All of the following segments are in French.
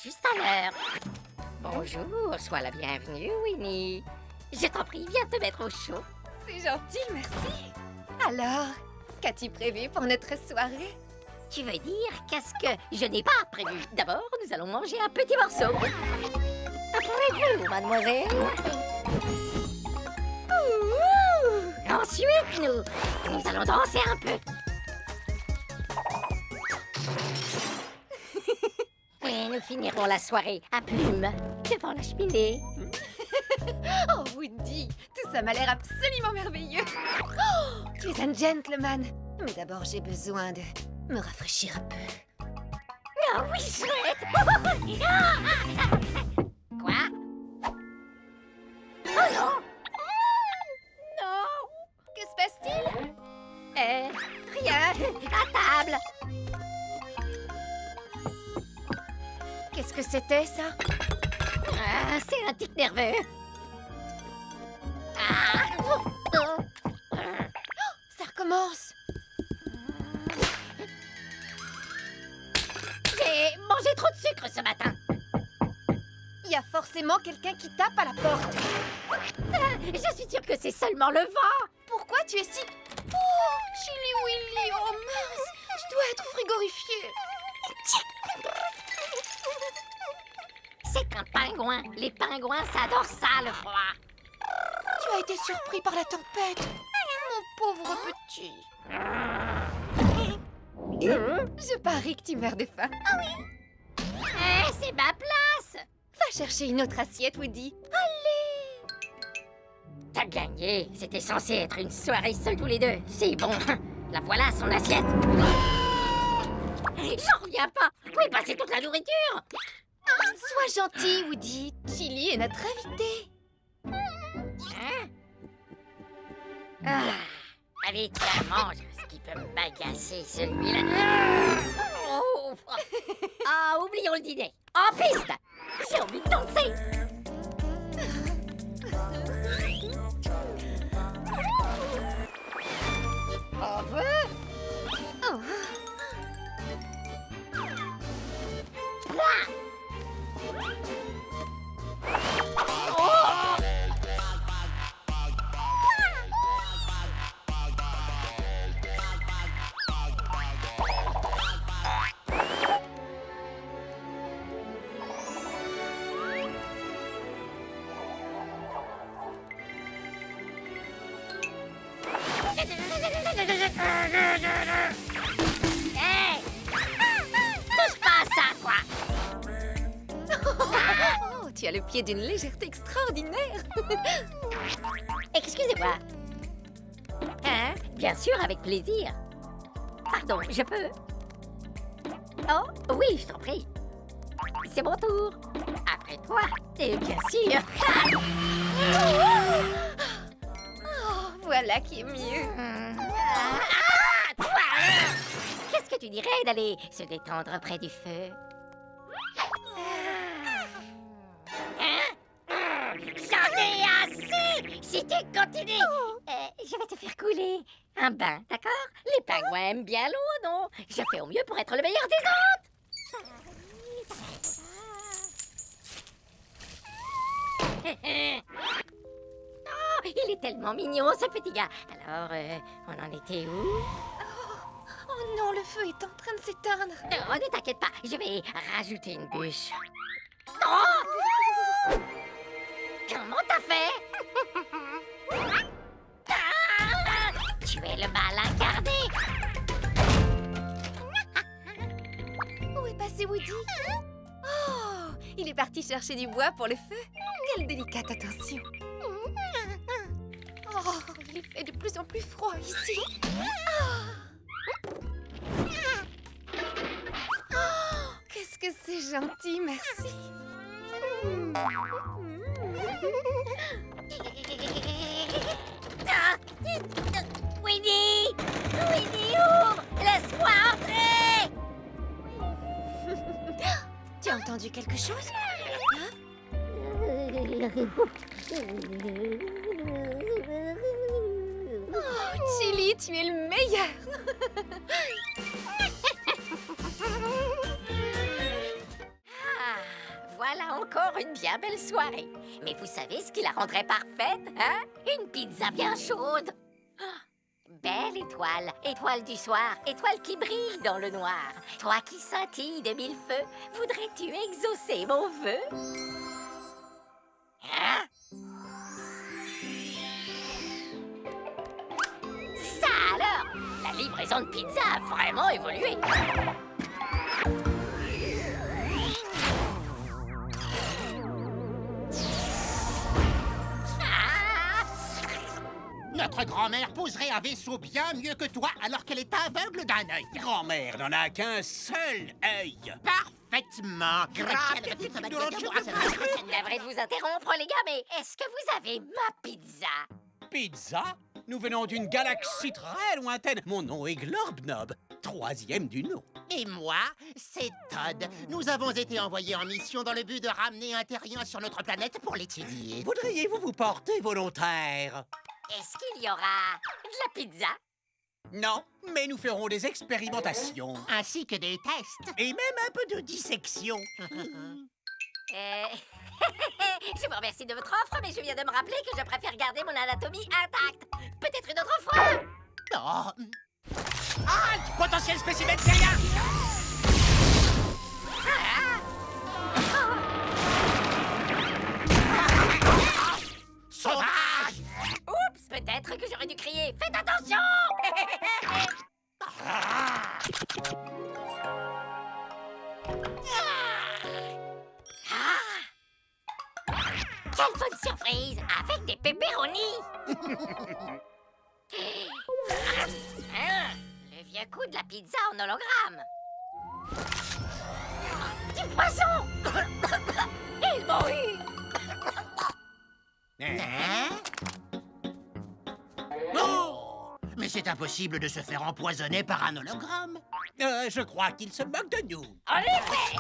juste à l'heure. Bonjour, sois la bienvenue, Winnie. Je t'en prie, viens te mettre au chaud. C'est gentil, merci. Alors, qu'as-tu prévu pour notre soirée? Tu veux dire qu'est-ce que je n'ai pas prévu? D'abord, nous allons manger un petit morceau. Approchez-vous, mademoiselle. Ensuite, nous allons danser un peu. Et nous finirons la soirée à plumes devant la cheminée. Oh, Woody, tout ça m'a l'air absolument merveilleux. Oh, tu es un gentleman. Mais d'abord, j'ai besoin de me rafraîchir un peu. Ah oui, chouette. Quoi? Oh non! Non! Que se passe-t-il? Rien. À table. Qu'est-ce que c'était, ça? Ah, c'est un tic nerveux. Ah. Ça recommence. J'ai mangé trop de sucre ce matin. Il y a forcément quelqu'un qui tape à la porte. Je suis sûre que c'est seulement le vent. Pourquoi tu es si... Oh, Chili Willy, oh mince, tu dois être frigorifié. C'est un pingouin. Les pingouins, ça adore ça, le froid. Tu as été surpris par la tempête. Mon pauvre petit. Je parie que tu meurs de faim. Ah oui. C'est ma place. Va chercher une autre assiette, Woody. Allez. T'as gagné. C'était censé être une soirée seuls tous les deux. C'est bon. La voilà, son assiette. J'en reviens pas. Où est passée toute la nourriture? Sois gentil, Woody. Chili est notre invité. Ah. Allez, tiens, mange. Ce qui peut m'agacer, celui-là. Oh. Ah, oublions le dîner. En piste. J'ai envie de danser. On veut. Oh. Hey! Touche pas à ça, quoi! Oh, tu as le pied d'une légèreté extraordinaire. Excusez-moi. Hein? Bien sûr, avec plaisir. Pardon, je peux? Oh, oui, je t'en prie. C'est mon tour. Après toi, et bien sûr. Oh, voilà qui est mieux. Toi! Qu'est-ce que tu dirais d'aller se détendre près du feu? J'en ai assez! Si tu continues, je vais te faire couler. Un bain, d'accord? Les pingouins aiment bien l'eau, non? Je fais au mieux pour être le meilleur des autres. Oh, il est tellement mignon, ce petit gars. Alors, on en était où? Oh non, le feu est en train de s'éteindre. Oh, ne t'inquiète pas, je vais rajouter une bûche. Oh! Comment t'as fait? Ah! Tu es le mal incarné. Où est passé Woody? Oh, il est parti chercher du bois pour le feu. Quelle délicate attention. Oh, il fait de plus en plus froid ici. Oh, qu'est-ce que c'est gentil, merci. Winnie! Winnie, ouvre! Laisse-moi entrer! Tu as entendu quelque chose? Hein? Oh, Chili, tu es le meilleur. Ah. encore une bien belle soirée. Mais vous savez ce qui la rendrait parfaite, hein? Une pizza bien chaude. Ah, belle étoile, étoile du soir, étoile qui brille dans le noir. Toi qui scintilles de mille feux, voudrais-tu exaucer mon vœu? Hein? Ça alors! La livraison de pizza a vraiment évolué. Notre grand-mère poserait un vaisseau bien mieux que toi alors qu'elle est aveugle d'un œil. Grand-mère n'en a qu'un seul œil. Parfaitement. Navré de vous interrompre, les gars, mais est-ce que vous avez ma pizza? Pizza? Nous venons d'une galaxie très lointaine. Mon nom est Glorbnob, 3e du nom. Et moi, c'est Todd. Nous avons été envoyés en mission dans le but de ramener un terrien sur notre planète pour l'étudier. Voudriez-vous vous porter volontaire? Est-ce qu'il y aura de la pizza? Non, mais nous ferons des expérimentations. Ainsi que des tests. Et même un peu de dissection. Je vous remercie de votre offre, mais je viens de me rappeler que je préfère garder mon anatomie intacte. Peut-être une autre fois. Oh. Halt! Potentiel spécimen terrien! Sauvage! Oups, peut-être que j'aurais dû crier. Faites attention! Quelle bonne surprise! Avec des pepperonis! Le vieux coup de la pizza en hologramme! Du poisson! Ils m'ont eu! Hein? Oh! Mais c'est impossible de se faire empoisonner par un hologramme. Je crois qu'il se moque de nous. En effet!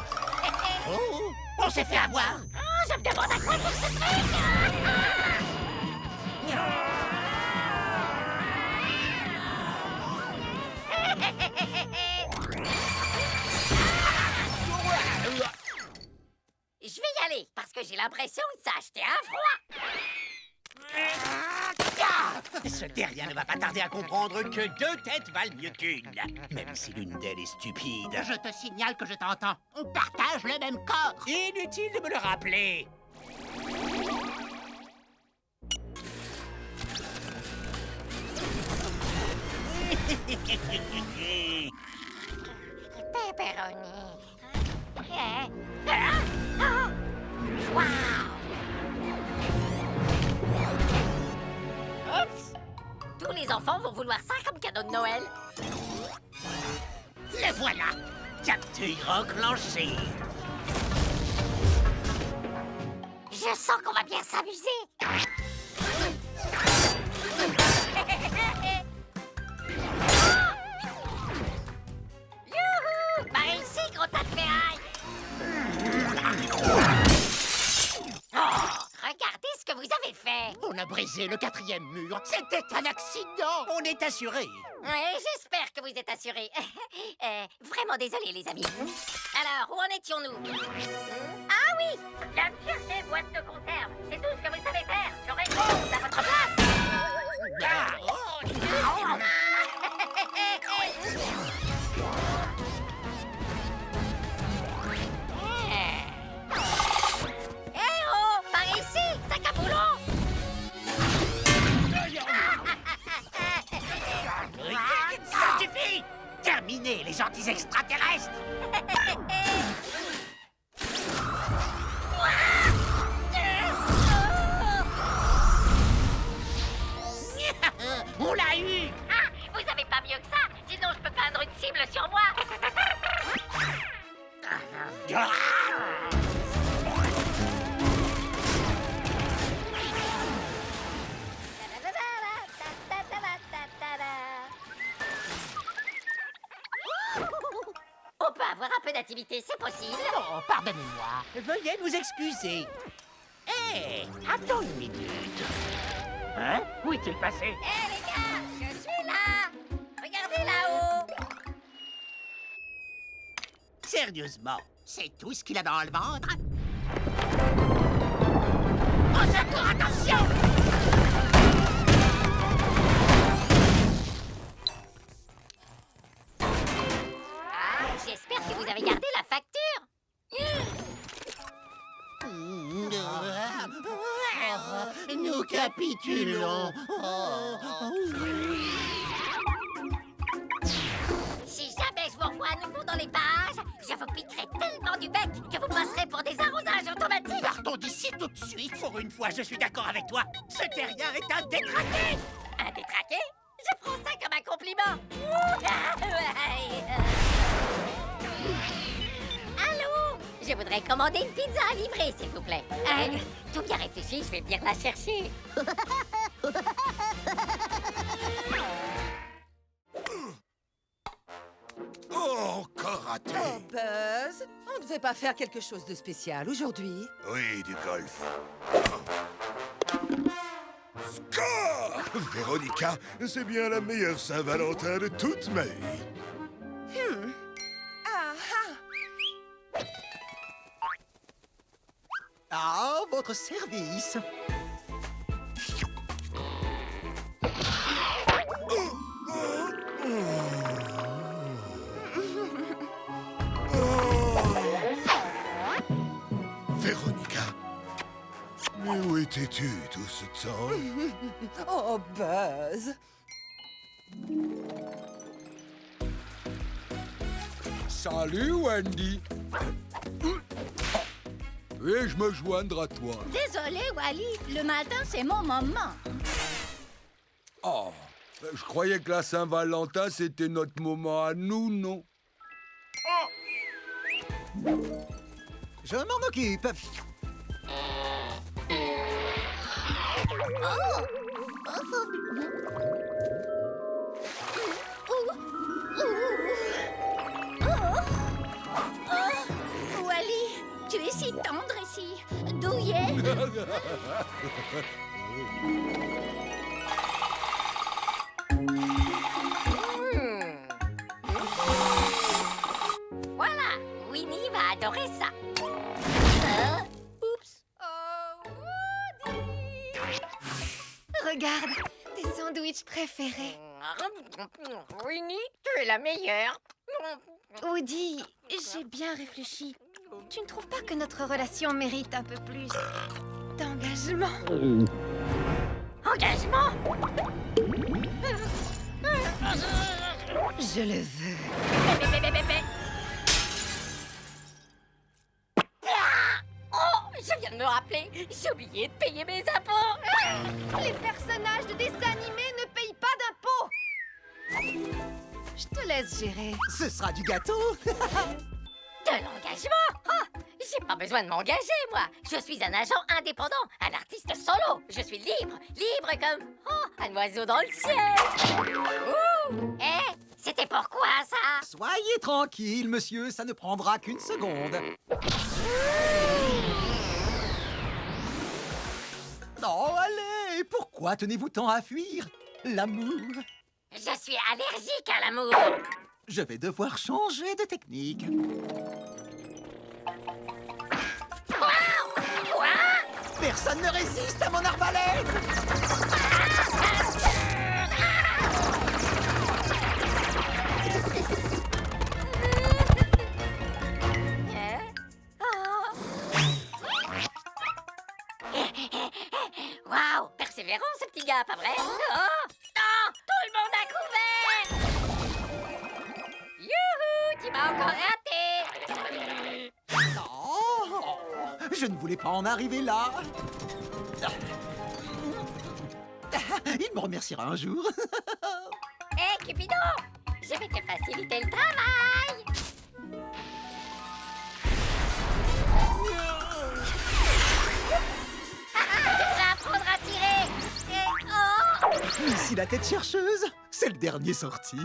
Oh! On s'est fait avoir. Oh, je me demande à quoi sert ce truc! Je vais y aller, parce que j'ai l'impression que ça a acheté un froid. Ce terrien ne va pas tarder à comprendre que 2 têtes valent mieux qu'une. Même si l'une d'elles est stupide. Je te signale que je t'entends. On partage le même corps. Inutile de me le rappeler. Pepperoni. Wow! Oups! Tous les enfants vont vouloir ça comme cadeau de Noël. Le voilà. Capture enclenchée. Je sens qu'on va bien s'amuser. Youhou! Par ici, gros tas de ferraille. Oh, regardez ce que vous avez fait. On a brisé le 4e mur. C'était un accident. On est assuré. Oui, j'espère que vous êtes assurés. Vraiment désolé, les amis. Alors, où en étions-nous? Ah oui! Viens me chercher, boîte de conserve. C'est tout ce que vous savez faire. J'aurai compte à votre place. Eh oh! Par ici, sac à boulot! Ça suffit. Terminez, les gentils extraterrestres. On l'a eu. Ah, vous avez pas mieux que ça. Sinon, je peux peindre une cible sur moi. On peut avoir un peu d'activité, c'est possible. Oh, pardonnez-moi. Veuillez nous excuser. Hé, attends une minute. Hein? Où est-il passé? Hé les gars, je suis là. Regardez là-haut. Sérieusement, c'est tout ce qu'il a dans le ventre? Au secours, attention! Ah, j'espère que vous avez gardé la facture. Nous capitulons. Si jamais je vous revois à nouveau dans les pages, je vous piquerai tellement du bec que vous passerez pour des arrosages automatiques. Partons d'ici tout de suite. Pour une fois, je suis d'accord avec toi. Ce terrien est un détraqué. Un détraqué? Je prends ça comme un compliment. Allô? Je voudrais commander une pizza à livrer, s'il vous plaît. Tout bien réfléchi, je vais venir la chercher. Oh, encore raté. Oh, Buzz, on ne devait pas faire quelque chose de spécial aujourd'hui? Oui, du golf. Score! Véronica, c'est bien la meilleure Saint-Valentin de toute ma vie. Ah, ah. Ah, votre service. Véronica, mais où étais-tu tout ce temps? Oh, Buzz. Salut, Wendy. Puis-je me joindre à toi? Désolé, Wally, le matin, c'est mon moment. Oh, je croyais que la Saint-Valentin, c'était notre moment à nous, non? Je m'en occupe. Wally, tu es si tendre ici, douillet. Voilà, Winnie va adorer ça. Oups. Oh, Woody! Regarde, tes sandwichs préférés. Winnie, tu es la meilleure. Woody, j'ai bien réfléchi. Tu ne trouves pas que notre relation mérite un peu plus d'engagement? Engagement? Je le veux. Oh, je viens de me rappeler, j'ai oublié de payer mes impôts. Les personnages de dessins animés ne payent pas d'impôts. Je te laisse gérer. Ce sera du gâteau. De l'engagement? Ah, j'ai pas besoin de m'engager, moi. Je suis un agent indépendant, un artiste solo. Je suis libre, libre comme un oiseau dans le ciel. Ouh! C'était pourquoi ça? Soyez tranquille, monsieur, ça ne prendra qu'une seconde. Oh, allez, pourquoi tenez-vous tant à fuir? L'amour. Je suis allergique à l'amour. Je vais devoir changer de technique. Quoi? Personne ne résiste à mon arbalète. Waouh, persévérant ce petit gars, pas vrai? Oh, non, tout le monde a couvert. Youhou, tu m'as encore raté. Oh, je ne voulais pas en arriver là. Il me remerciera un jour. Hé, Cupidon, je vais te faciliter le travail. Tu vas apprendre à tirer. Et Missy la tête chercheuse, c'est le dernier sorti.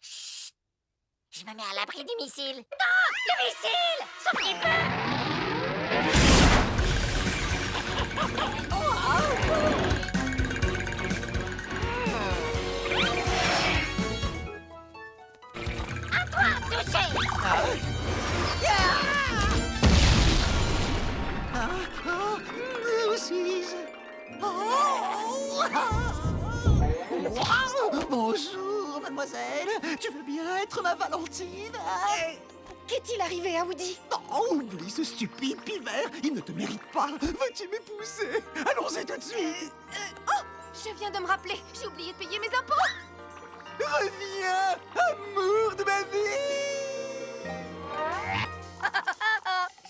Chut. Je me mets à l'abri du missile. Non, le missile, sauf qu'il peut. touché. Où suis-je? Bonjour, mademoiselle. Tu veux bien être ma Valentine? Qu'est-il arrivé à Woody? Oh, oublie ce stupide pivert. Il ne te mérite pas. Veux-tu m'épouser? Allons-y tout de suite. Oh, je viens de me rappeler, j'ai oublié de payer mes impôts. Reviens, amour de ma vie.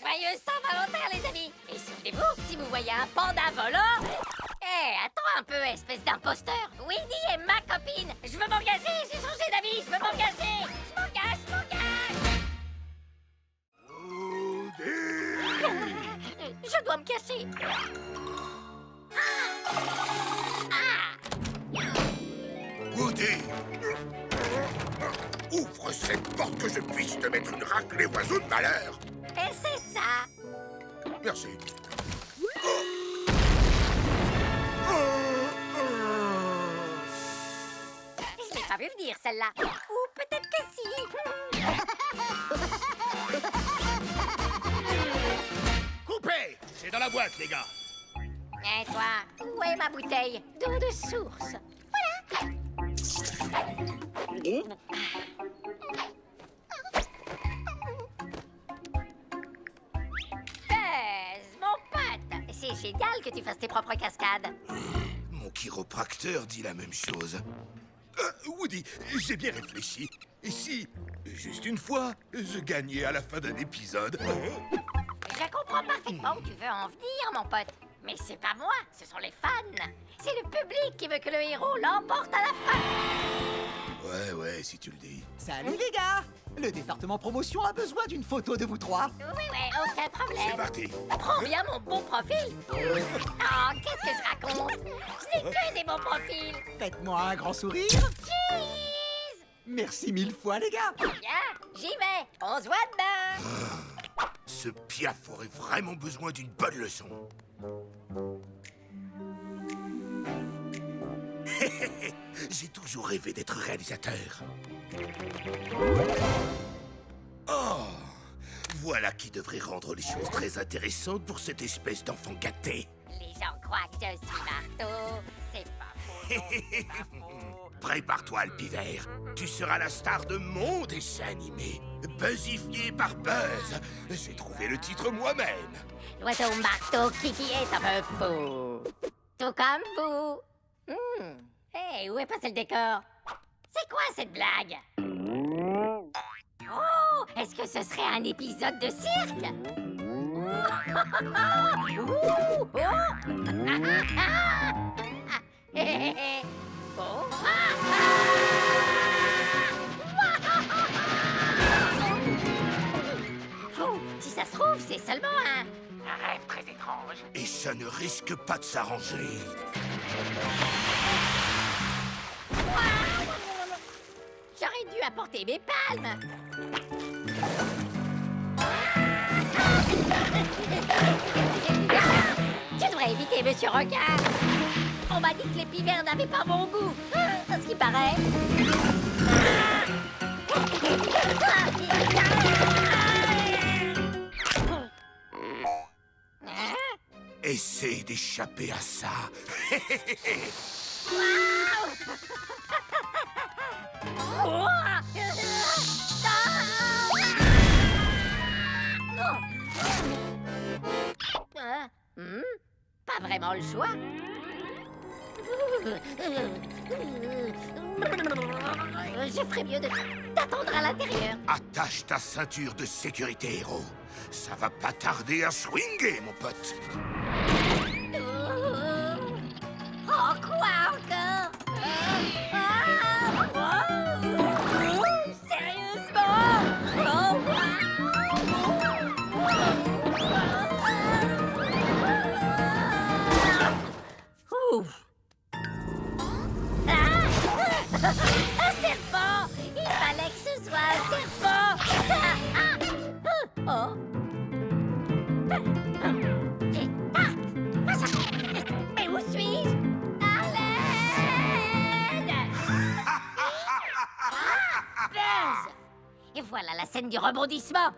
Joyeux Saint-Valentin, les amis. Et souvenez-vous, si vous voyez un panda volant... attends un peu, espèce d'imposteur. Winnie est ma copine. Je veux m'engager, j'ai changé d'avis, je veux m'engager. Je m'engage. Je dois me cacher. Woody! Ouvre cette porte que je puisse te mettre une raclée, oiseau de malheur! Et c'est ça. Merci. Je l'ai pas vu venir, celle-là. Ou peut-être que si. Coupé! C'est dans la boîte, les gars! Et toi, où est ma bouteille d'eau de source? Mon pote! C'est génial que tu fasses tes propres cascades. Mon chiropracteur dit la même chose. Woody, j'ai bien réfléchi. Et si, juste une fois, je gagnais à la fin d'un épisode? Je comprends parfaitement où tu veux en venir, mon pote. Mais c'est pas moi, ce sont les fans. C'est le public qui veut que le héros l'emporte à la fin. Ouais, si tu le dis. Salut les gars. Le département promotion a besoin d'une photo de vous trois. Oui, aucun C'est problème. parti. Prends bien mon bon profil. Oh, qu'est-ce que je raconte? Je n'ai que des bons profils. Faites-moi un grand sourire. Cheese! Merci mille fois les gars. Bien, j'y vais. On se voit demain. Ce piaf aurait vraiment besoin d'une bonne leçon. J'ai toujours rêvé d'être réalisateur. Oh, voilà qui devrait rendre les choses très intéressantes pour cette espèce d'enfant gâté. Les gens croient que je suis marteau. C'est pas faux. Prépare-toi, le pivert. Tu seras la star de mon dessin animé. Buzzifié par Buzz. J'ai trouvé le titre moi-même. L'oiseau marteau qui est un peu fou. Tout comme vous. Hey, où est passé le décor? C'est quoi cette blague? Oh, est-ce que ce serait un épisode de cirque? Si ça se trouve, c'est seulement un rêve très étrange. Et ça ne risque pas de s'arranger. J'aurais dû apporter mes palmes. Tu devrais éviter Monsieur Requin. On m'a dit que les pivers n'avaient pas bon goût. À ce qui paraît. Essaie d'échapper à ça. Pas vraiment le choix. Je ferais mieux d'attendre à l'intérieur. Attache ta ceinture de sécurité, héros. Ça va pas tarder à swinguer, mon pote. Oh, quoi encore? Sérieusement? Un serpent! Il fallait que ce soit un serpent! Mais où suis-je? À l'aide! Buzz! Et voilà la scène du rebondissement.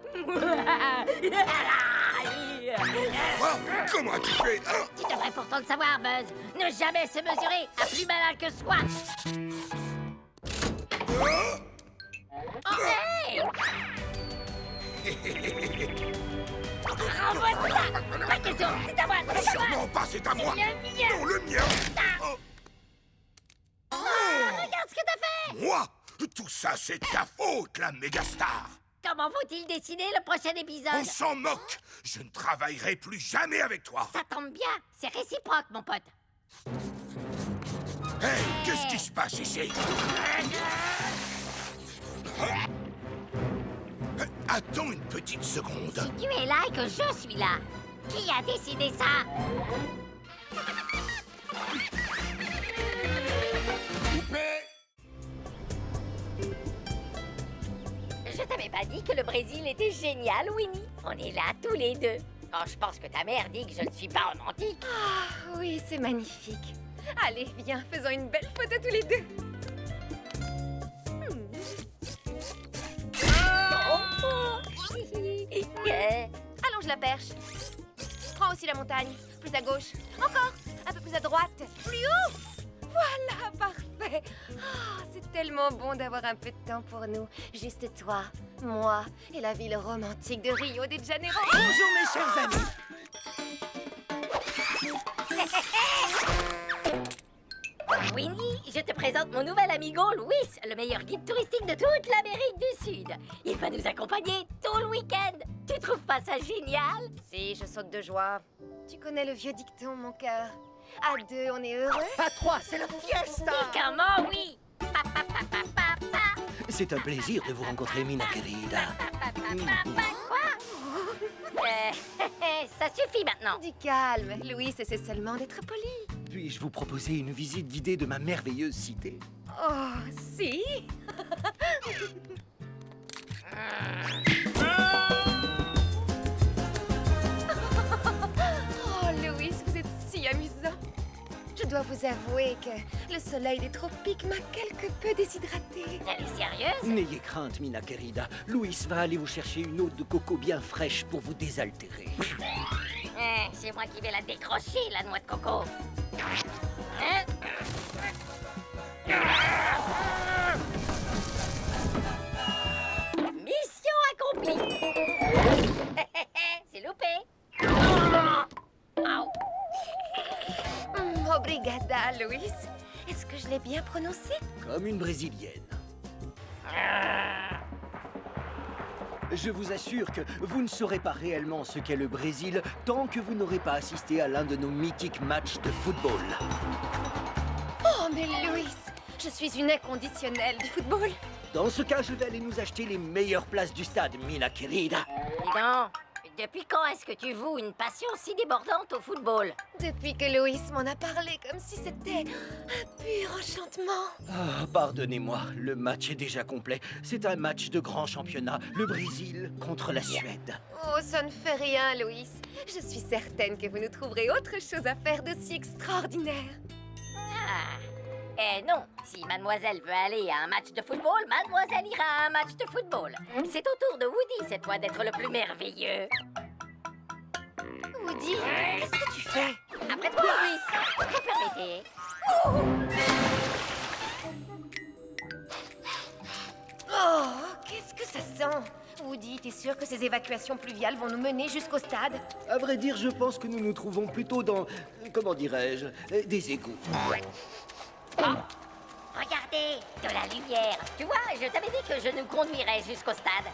Quoi? Comment as-tu fait? Hein? Tu devrais pourtant le savoir, Buzz. Ne jamais se mesurer à plus malin que soi. Oh, hey! Renvoie ça! Pas question, c'est à moi, c'est à moi! Sûrement pas, c'est à moi! Le mien! Non, le mien! Oh, Regarde ce que t'as fait! moi? Tout ça, c'est ta faute, la mégastar! Comment faut-il dessiner le prochain On épisode? s'en moque! Je ne travaillerai plus jamais avec toi! Ça tombe bien, c'est réciproque, mon pote. Hey, qu'est-ce qui se passe ici? Attends une petite seconde. Si tu es là et que je suis là, qui a décidé ça? Je t'avais pas dit que le Brésil était génial, Winnie. On est là tous les deux. Quand je pense que ta mère dit que je ne suis pas romantique. Ah, oui, c'est magnifique. Allez, viens, faisons une belle photo tous les deux. Allonge la perche. Prends aussi la montagne. Plus à gauche. Encore. Un peu plus à droite. Plus haut. Voilà, parfait. Oh, c'est tellement bon d'avoir un peu de temps pour nous. Juste toi, moi et la ville romantique de Rio de Janeiro. Bonjour mes chers amis. Winnie, je te présente mon nouvel amigo Louis, le meilleur guide touristique de toute l'Amérique du Sud. Il va nous accompagner tout le week-end. Tu trouves pas ça génial? Si, je saute de joie. Tu connais le vieux dicton, mon cœur. À deux, on est heureux. À 3, c'est la fiesta. Et comment oui? Pa, pa, pa, pa, pa, pa. C'est un plaisir de vous rencontrer, Mina querida. Quoi? Ça suffit maintenant. Du calme. Louis essaie seulement d'être poli. Puis-je vous proposer une visite guidée de ma merveilleuse cité? Oh, si. Oh, Louis, vous êtes si amusant. Je dois vous avouer que le soleil des tropiques m'a quelque peu déshydratée. Elle est sérieuse? N'ayez crainte, Mina querida. Louis va aller vous chercher une eau de coco bien fraîche pour vous désaltérer. C'est moi qui vais la décrocher, la noix de coco. Hein? Mission accomplie. C'est loupé. Au. Obrigada, Louis. Est-ce que je l'ai bien prononcé? Comme une brésilienne. Je vous assure que vous ne saurez pas réellement ce qu'est le Brésil tant que vous n'aurez pas assisté à l'un de nos mythiques matchs de football. Oh, mais Louis, je suis une inconditionnelle du football. Dans ce cas, je vais aller nous acheter les meilleures places du stade, Mina querida. Dis donc, depuis quand est-ce que tu voues une passion si débordante au football? Depuis que Louis m'en a parlé comme si c'était un pur enchantement. Ah, pardonnez-moi, le match est déjà complet. C'est un match de grand championnat, le Brésil contre la Suède. Oh, ça ne fait rien, Louis. Je suis certaine que vous nous trouverez autre chose à faire de si extraordinaire. Ah. Eh non, si mademoiselle veut aller à un match de football, mademoiselle ira à un match de football. C'est au tour de Woody cette fois d'être le plus merveilleux. Woody, qu'est-ce que tu fais? Après toi, Louis, vous permettez. Oh, qu'est-ce que ça sent? Woody, t'es sûr que ces évacuations pluviales vont nous mener jusqu'au stade? À vrai dire, je pense que nous nous trouvons plutôt dans, comment dirais-je, des égouts. Oh, regardez, de la lumière. Tu vois, je t'avais dit que je nous conduirais jusqu'au stade.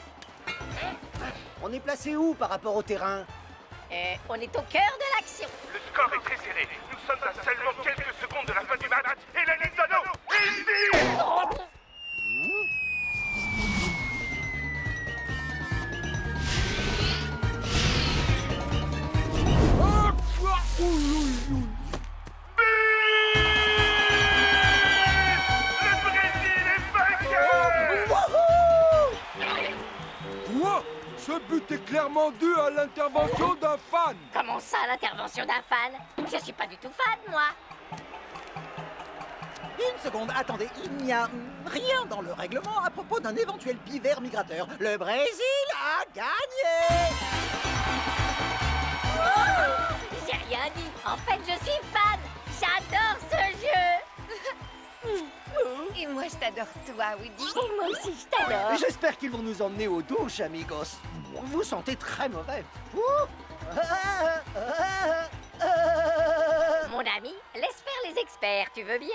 On est placé où par rapport au terrain? On est au cœur de l'action. Le score est très serré. Nous sommes à seulement quelques secondes de la fin du match. Et la Nintendo est ici! Le Brésil est vainqueur! Quoi? Ce but est clairement dû à l'intervention d'un fan. Comment ça, l'intervention d'un fan? Je suis pas du tout fan, moi. Il Une seconde, attendez, il n'y a rien dans le règlement à propos d'un éventuel pivert migrateur. Le Brésil a gagné. J'ai rien dit. En fait, je suis fan. J'adore ce jeu. Et moi, je t'adore, toi, Woody. Et moi aussi, je t'adore. J'espère qu'ils vont nous emmener aux douches, amigos. Vous sentez très mauvais. Ouh. Mon ami, laisse faire les experts, tu veux bien?